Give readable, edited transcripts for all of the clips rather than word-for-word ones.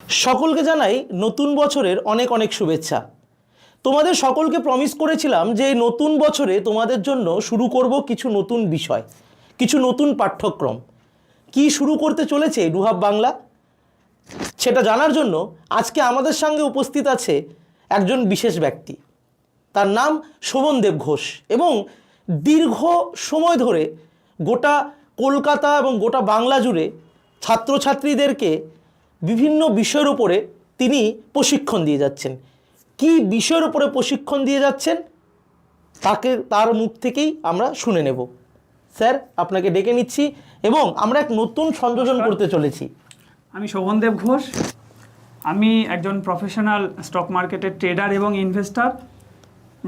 সকলকে জানাই নতুন বছরের অনেক অনেক শুভেচ্ছা। তোমাদের সকলকে প্রমিস করেছিলাম যে এই নতুন বছরে তোমাদের জন্য শুরু করব কিছু নতুন বিষয়, কিছু নতুন পাঠ্যক্রম। কি শুরু করতে চলেছে ডুহাব বাংলা, সেটা জানার জন্য আজকে আমাদের সঙ্গে উপস্থিত আছে একজন বিশেষ ব্যক্তি। তার নাম শোভনদেব ঘোষ এবং দীর্ঘ সময় ধরে গোটা কলকাতা এবং গোটা বাংলা জুড়ে ছাত্রছাত্রীদেরকে বিভিন্ন বিষয়ের উপরে তিনি প্রশিক্ষণ দিয়ে যাচ্ছেন। কি বিষয়ের উপরে প্রশিক্ষণ দিয়ে যাচ্ছেন তার মুখ থেকেই আমরা শুনে নেব। স্যার, আপনাকে ডেকে নিচ্ছি এবং আমরা এক নতুন সংযোজন করতে চলেছি। আমি শোভনদেব ঘোষ, আমি একজন প্রফেশনাল স্টক মার্কেটের ট্রেডার এবং ইনভেস্টর।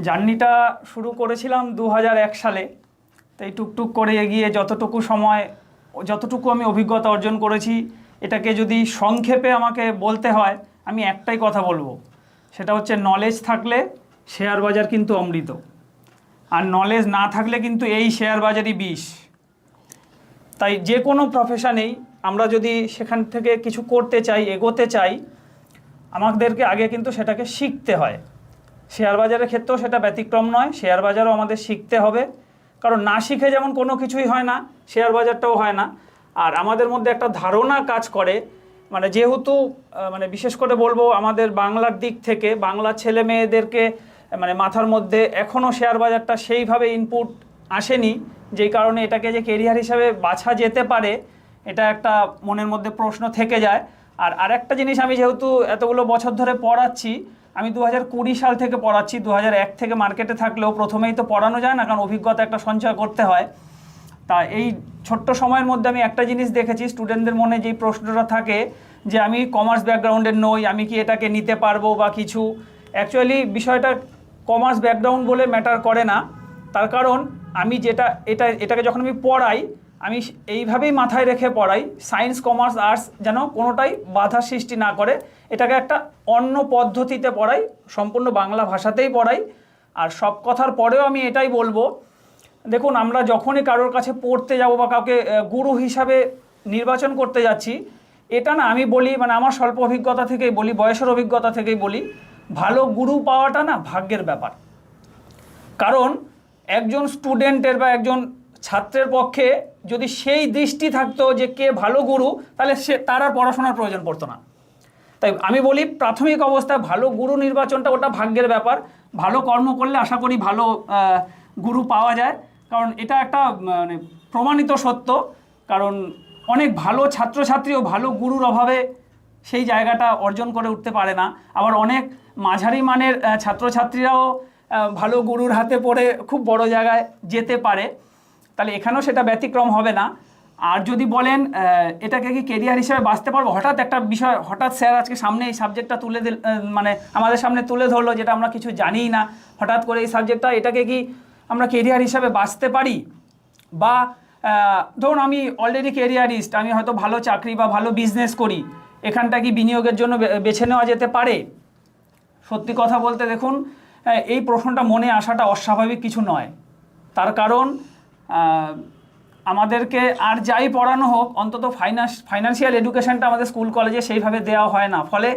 জার্নিটা শুরু করেছিলাম 2001 সালে। তাই টুকটুক করে এগিয়ে যতটুকু আমি অভিজ্ঞতা অর্জন করেছি, এটাকে যদি সংক্ষেপে আমাকে বলতে হয়, আমি একটাই কথা বলবো, সেটা হচ্ছে নলেজ থাকলে শেয়ার বাজার কিন্তু অমৃত, আর নলেজ না থাকলে কিন্তু এই শেয়ার বাজারই বিষ। তাই যে কোনো প্রফেশনেই আমরা যদি সেখান থেকে কিছু করতে চাই, এগোতে চাই, আমাদেরকে আগে কিন্তু সেটাকে শিখতে হয়। শেয়ার বাজারের ক্ষেত্রেও সেটা ব্যতিক্রম নয়, শেয়ার বাজারও আমাদের শিখতে হবে, কারণ না শিখে যেমন কোনো কিছুই হয় না, শেয়ার বাজারটাও হয় না। আর আমাদের মধ্যে একটা ধারণা কাজ করে, যেহেতু বিশেষ করে বলবো আমাদের বাংলার দিক থেকে, বাংলার ছেলে মেয়েদেরকে মাথার মধ্যে এখনও শেয়ার বাজারটা সেইভাবে ইনপুট আসেনি, যেই কারণে এটাকে যে কেরিয়ার হিসাবে বাছা যেতে পারে, এটা একটা মনের মধ্যে প্রশ্ন থেকে যায়। আর আরেকটা জিনিস, আমি যেহেতু এতগুলো বছর ধরে পড়াচ্ছি, আমি 2020 সাল থেকে পড়াচ্ছি। 2001 থেকে মার্কেটে থাকলেও প্রথমেই তো পড়ানো যায় না, কারণ অভিজ্ঞতা একটা সঞ্চয় করতে হয়। তা এই ছোট্ট সময়ের মধ্যে আমি একটা জিনিস দেখেছি, স্টুডেন্টদের মনে যেই প্রশ্নটা থাকে যে আমি কমার্স ব্যাকগ্রাউন্ডের নই, আমি কি এটাকে নিতে পারবো বা কিছু। অ্যাকচুয়ালি বিষয়টা কমার্স ব্যাকগ্রাউন্ড বলে ম্যাটার করে না। তার কারণ আমি এটাকে যখন আমি পড়াই, আমি এইভাবেই মাথায় রেখে পড়াই, সায়েন্স কমার্স আর্টস যেন কোনোটাই বাধা সৃষ্টি না করে। এটাকে একটা অন্য পদ্ধতিতে পড়াই, সম্পূর্ণ বাংলা ভাষাতেই পড়াই। আর সব কথার পরেও আমি এটাই বলবো, দেখুন, আমরা যখনই কারোর কাছে পড়তে যাব বা কাউকে গুরু হিসাবে নির্বাচন করতে যাচ্ছি, এটা না, আমি বলি, আমার স্বল্প অভিজ্ঞতা থেকেই বলি, বয়সের অভিজ্ঞতা থেকেই বলি, ভালো গুরু পাওয়াটা না ভাগ্যের ব্যাপার। কারণ একজন স্টুডেন্টের বা একজন ছাত্রের পক্ষে যদি সেই দৃষ্টি থাকতো যে কে ভালো গুরু, তাহলে তার আর পড়াশোনার প্রয়োজন পড়তো না। তাই আমি বলি, প্রাথমিক অবস্থায় ভালো গুরু নির্বাচনটা ওটা ভাগ্যের ব্যাপার। ভালো কর্ম করলে আশা করি ভালো গুরু পাওয়া যায়, কারণ এটা একটা প্রমাণিত সত্য। কারণ অনেক ভালো ছাত্রছাত্রীও ভালো গুরুর অভাবে সেই জায়গাটা অর্জন করে উঠতে পারে না। আবার অনেক মাঝারি মানের ছাত্রছাত্রীরাও ভালো গুরুর হাতে পড়ে খুব বড় জায়গায় যেতে পারে। তাহলে এখানেও সেটা ব্যতিক্রম হবে না। আর যদি বলেন এটাকে কি কেরিয়ার হিসেবে বাঁচতে পারবো, হঠাৎ একটা বিষয়, হঠাৎ স্যার আজকে সামনে এই সাবজেক্টটা আমাদের সামনে তুলে ধরলো, যেটা আমরা কিছু জানিই না, হঠাৎ করে এই সাবজেক্টটা, এটাকে কি আমরা কেরিয়ার হিসাবে বাঁচতে পারি? বা ধরুন আমি অলরেডি কেরিয়ারিস্ট, আমি হয়তো ভালো চাকরি বা ভালো বিজনেস করি, এখানটা কি বিনিয়োগের জন্য বেছে নেওয়া যেতে পারে? সত্যি কথা বলতে দেখুন, এই প্রশ্নটা মনে আসাটা অস্বাভাবিক কিছু নয়। তার কারণ আমাদেরকে আর যাই পড়ানো হোক, অন্তত ফাইন্যান্সিয়াল এডুকেশনটা আমাদের স্কুল কলেজে সেইভাবে দেওয়া হয় না। ফলে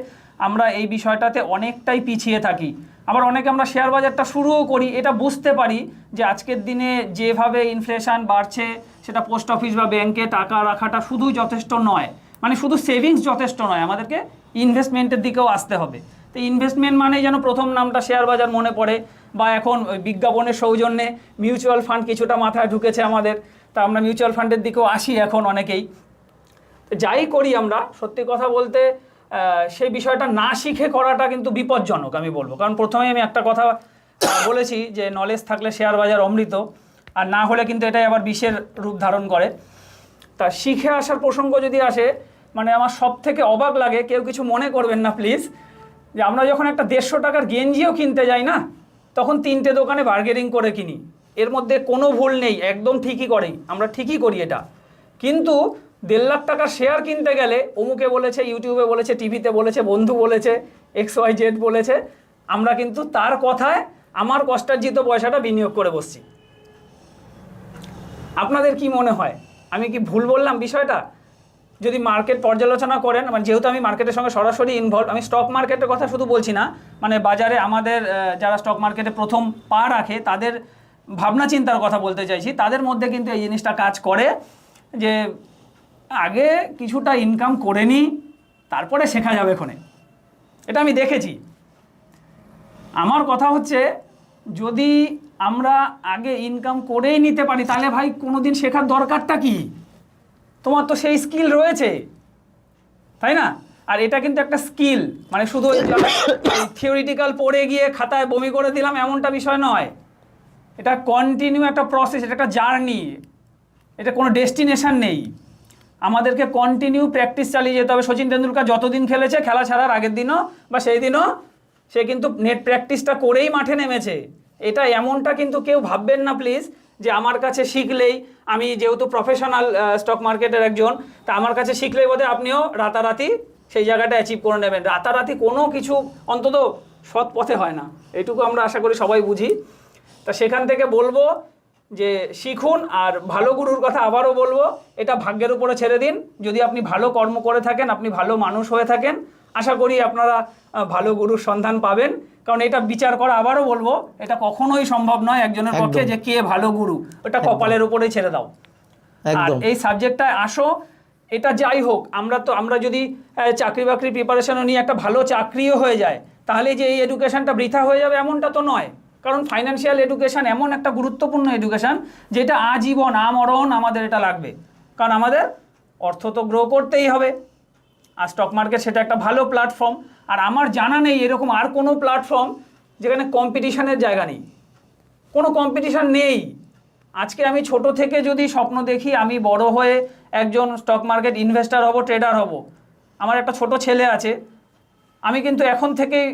আমরা এই বিষয়টাতে অনেকটাই পিছিয়ে থাকি। আবার অনেকে আমরা শেয়ার বাজারটা শুরুও করি, এটা বুঝতে পারি যে আজকের দিনে যেভাবে ইনফ্লেশন বাড়ছে, সেটা পোস্ট অফিস বা ব্যাংকে টাকা রাখাটা শুধুই যথেষ্ট নয়, শুধু সেভিংস যথেষ্ট নয়, আমাদেরকে ইনভেস্টমেন্টের দিকেও আসতে হবে। তো ইনভেস্টমেন্ট মানেই যেন প্রথম নামটা শেয়ার বাজার মনে পড়ে, বা এখন বিজ্ঞাপনের সৌজন্যে মিউচুয়াল ফান্ড কিছুটা মাথায় ঢুকেছে আমাদের, তা আমরা মিউচুয়াল ফান্ডের দিকেও আসি এখন অনেকেই। যাই করি আমরা, সত্যি কথা বলতে সেই বিষয়টা না শিখে করাটা কিন্তু বিপজ্জনক আমি বলবো। কারণ প্রথমেই আমি একটা কথা বলেছি যে নলেজ থাকলে শেয়ার বাজার অমৃত, আর না হলে কিন্তু এটাই আবার বিষের রূপ ধারণ করে। তা শিখে আসার প্রসঙ্গ যদি আসে, আমার সব থেকে অবাক লাগে, কেউ কিছু মনে করবেন না প্লিজ, যে আমরা যখন একটা 150 টাকার গেঞ্জিও কিনতে যাই না, তখন 3টে দোকানে বার্গেনিং করে কিনি। এর মধ্যে কোনো ভুল নেই, একদম ঠিকই করি, আমরা ঠিকই করি এটা। কিন্তু 1.5 লাখ টাকার শেয়ার কিনতে গেলে অমুকে বলেছে, ইউটিউবে বলেছে, টিভিতে বলেছে, বন্ধু বলেছে, XYZ বলেছে, আমরা কিন্তু তার কথায় আমার কষ্টার্জিত পয়সাটা বিনিয়োগ করে বসছি। আপনাদের কি মনে হয়, আমি কি ভুল বললাম বিষয়টা? যদি মার্কেট পর্যালোচনা করেন, মানে যেহেতু আমি মার্কেটের সঙ্গে সরাসরি ইনভলভ, আমি স্টক মার্কেটের কথা শুধু বলছি না, মানে বাজারে আমাদের যারা স্টক মার্কেটে প্রথম পা রাখে তাদের ভাবনা চিন্তার কথা বলতে চাইছি। তাদের মধ্যে কিন্তু এই জিনিসটা কাজ করে যে আগে কিছুটা ইনকাম করে নিই, তারপরে শেখা যাবে ক্ষণে। এটা আমি দেখেছি। আমার কথা হচ্ছে যদি আমরা আগে ইনকাম করেই নিতে পারি তাহলে ভাই কোনোদিন শেখার দরকারটা কি? তোমার তো সেই স্কিল রয়েছে, তাই না? আর এটা কিন্তু একটা স্কিল, মানে শুধু থিওরিটিক্যাল পড়ে গিয়ে খাতায় বমি করে দিলাম এমনটা বিষয় নয়। এটা কন্টিনিউ একটা প্রসেস, এটা একটা জার্নি, এটা কোনো ডেস্টিনেশন নেই। আমাদেরকে কন্টিনিউ প্র্যাকটিস চালিয়ে যেতে হবে। সচিন তেন্ডুলকর যতদিন খেলেছে, খেলা ছাড়ার আগের দিনও বা সেই দিনও সে কিন্তু নেট প্র্যাকটিসটা করেই মাঠে নেমেছে। এটা এমনটা কিন্তু কেউ ভাববেন না প্লিজ যে আমার কাছে শিখলেই, আমি যেহেতু প্রফেশনাল স্টক মার্কেটের একজন, তা আমার কাছে শিখলেই বোধহয় আপনিও রাতারাতি সেই জায়গাটা অ্যাচিভ করে নেবেন। রাতারাতি কোনো কিছু অন্তত সৎ পথে হয় না, এইটুকু আমরা আশা করি সবাই বুঝি। তা সেখান থেকে বলবো যে শিখুন। আর ভালো গুরুর কথা আবারও বলবো, এটা ভাগ্যের উপরে ছেড়ে দিন। যদি আপনি ভালো কর্ম করে থাকেন, আপনি ভালো মানুষ হয়ে থাকেন, আশা করি আপনারা ভালো গুরুর সন্ধান পাবেন। কারণ এটা বিচার করা, আবারও বলবো, এটা কখনোই সম্ভব নয় একজনের পক্ষে যে কে ভালো গুরু, ওটা কপালের উপরেই ছেড়ে দাও। আর এই সাবজেক্টটায় আসো, এটা যাই হোক, আমরা যদি চাকরি বাকরি প্রিপারেশনও নিয়ে একটা ভালো চাকরিও হয়ে যায়, তাহলে যে এই এডুকেশনটা বৃথা হয়ে যাবে এমনটা তো নয়। কারণ ফাইন্যান্সিয়াল এডুকেশন এমন একটা গুরুত্বপূর্ণ এডুকেশন যেটা আজীবন আমরণ আমাদের এটা লাগবে। কারণ আমাদের অর্থ তো গ্রো করতেই হবে, আর স্টক মার্কেট সেটা একটা ভালো প্ল্যাটফর্ম। আর আমার জানা নেই এরকম আর কোনো প্ল্যাটফর্ম যেখানে কম্পিটিশনের জায়গা নেই, কোনো কম্পিটিশন নেই। আজকে আমি ছোট থেকে যদি স্বপ্ন দেখি আমি বড় হয়ে একজন স্টক মার্কেট ইনভেস্টার হব, ট্রেডার হব, আমার একটা ছোট ছেলে আছে, আমি কিন্তু এখন থেকেই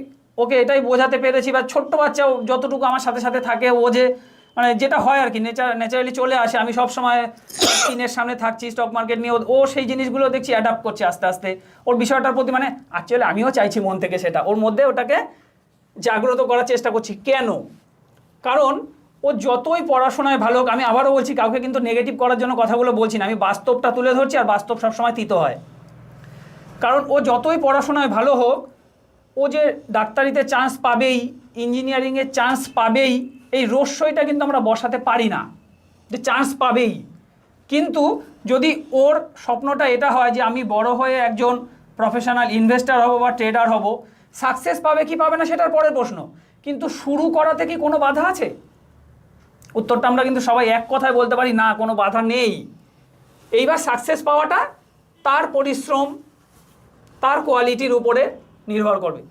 ওকে এটাই বোঝাতে পেরেছি, বা ছোট্ট বাচ্চাও যতটুকু আমার সাথে সাথে থাকে, ও যে মানে যেটা হয় আর কি ন্যাচারালি চলে আসে, আমি সবসময় স্ক্রিনের সামনে থাকছি স্টক মার্কেট নিয়ে, ও সেই জিনিসগুলো দেখছি অ্যাডাপ্ট করছে আস্তে আস্তে। ওর বিষয়টার প্রতি মানে অ্যাকচুয়ালি আমিও চাইছি মন থেকে সেটা, ওর মধ্যে ওটাকে জাগ্রত করার চেষ্টা করছি। কেন? কারণ ও যতই পড়াশোনায় ভালো হোক, আমি আবারও বলছি কাউকে কিন্তু নেগেটিভ করার জন্য কথাগুলো বলছি না, আমি বাস্তবটা তুলে ধরছি, আর বাস্তব সবসময় তিতো হয়। কারণ ও যতই পড়াশোনায় ভালো হোক, ও যে ডাক্তারিতে চান্স পাবেই, ইঞ্জিনিয়ারিংয়ে চান্স পাবেই, এই রস্যইটা কিন্তু আমরা বসাতে পারি না যে চান্স পাবেই। কিন্তু যদি ওর স্বপ্নটা এটা হয় যে আমি বড় হয়ে একজন প্রফেশনাল ইনভেস্টার হব বা ট্রেডার হব, সাকসেস পাবে কি পাবে না সেটার পরের প্রশ্ন, কিন্তু শুরু করাতে কি কোনো বাধা আছে? উত্তরটা আমরা কিন্তু সবাই এক কথায় বলতে পারি, না, কোনো বাধা নেই। এইবার সাকসেস পাওয়াটা তার পরিশ্রম, তার কোয়ালিটির উপরে নির্ভর করবে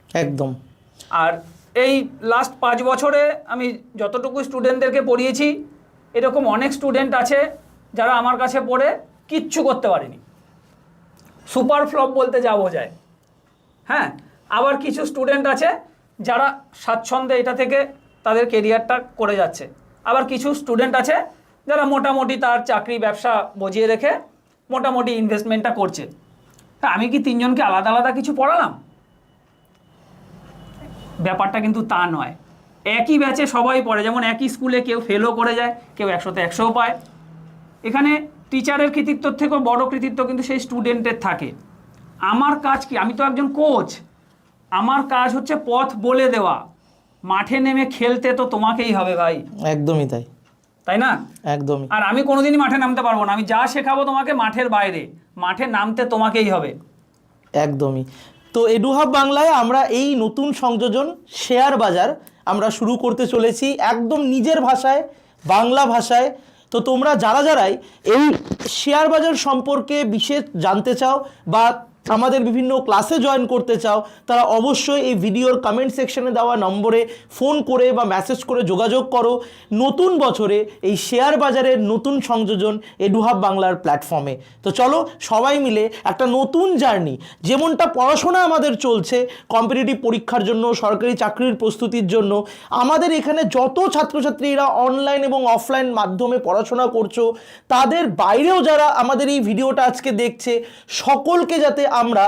একদম। আর এই লাস্ট 5 বছরে আমি যতটুকু স্টুডেন্টদেরকে পড়িয়েছি, এরকম অনেক স্টুডেন্ট আছে যারা আমার কাছে পড়ে কিচ্ছু করতে পারেনি, সুপার ফ্লপ বলতে যা বোঝায়। হ্যাঁ, আবার কিছু স্টুডেন্ট আছে যারা স্বাচ্ছন্দ্যে এটা থেকে তাদের কেরিয়ারটা করে যাচ্ছে। আবার কিছু স্টুডেন্ট আছে যারা মোটামুটি তার চাকরি ব্যবসা বজিয়ে রেখে মোটামুটি ইনভেস্টমেন্টটা করছে। হ্যাঁ, আমি কি 3 জনকে আলাদা আলাদা কিছু পড়ালাম? ব্যাপারটা কিন্তু তা নয়। একই ব্যাচে সবাই পড়ে, যেমন একই স্কুলে কেউ ফেলও করে যায়, কেউ 100তে 100 পায়। এখানে টিচারের কৃতিত্বর থেকেও বড় কৃতিত্ব কিন্তু সেই স্টুডেন্টের থাকে। আমার কাজ কি? আমি তো একজন কোচ, আমার কাজ হচ্ছে পথ বলে দেওয়া। মাঠে নেমে খেলতে তো তোমাকেই হবে ভাই। একদমই তাই, তাই না? একদমই। আর আমি কোনোদিনই মাঠে নামতে পারবো না, আমি যা শেখাবো তোমাকে মাঠের বাইরে, মাঠে নামতে তোমাকেই হবে। একদমই। তো এডুহাব বাংলায় আমরা এই নতুন সংযোজন শেয়ার বাজার আমরা শুরু করতে চলেছি একদম নিজের ভাষায়, বাংলা ভাষায়। তো তোমরা যারাই এই শেয়ার বাজার সম্পর্কে বিশেষ জানতে চাও বা আমাদের বিভিন্ন ক্লাসে জয়েন করতে চাও, তারা অবশ্যই এই ভিডিওর কমেন্ট সেকশনে দেওয়া নম্বরে ফোন করে বা মেসেজ করে যোগাযোগ করো। নতুন বছরে এই শেয়ার বাজারের নতুন সংযোজন এডুহাব বাংলার প্ল্যাটফর্মে। তো চলো সবাই মিলে একটা নতুন জার্নি, যেমনটা পড়াশোনা আমাদের চলছে কম্পিটিটিভ পরীক্ষার জন্য, সরকারি চাকরির প্রস্তুতির জন্য, আমাদের এখানে যত ছাত্রছাত্রীরা অনলাইন এবং অফলাইন মাধ্যমে পড়াশোনা করছো, তাদের বাইরেও যারা আমাদের এই ভিডিওটা আজকে দেখছে, সকলকে যাতে আমরা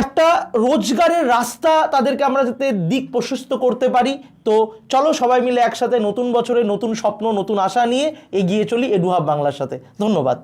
একটা রোজগারের রাস্তা তাদেরকে আমরা যাতে দিক প্রশস্ত করতে পারি। তো চলো সবাই মিলে একসাথে নতুন বছরে নতুন স্বপ্ন, নতুন আশা নিয়ে এগিয়ে চলি এডুহাব বাংলার সাথে। ধন্যবাদ।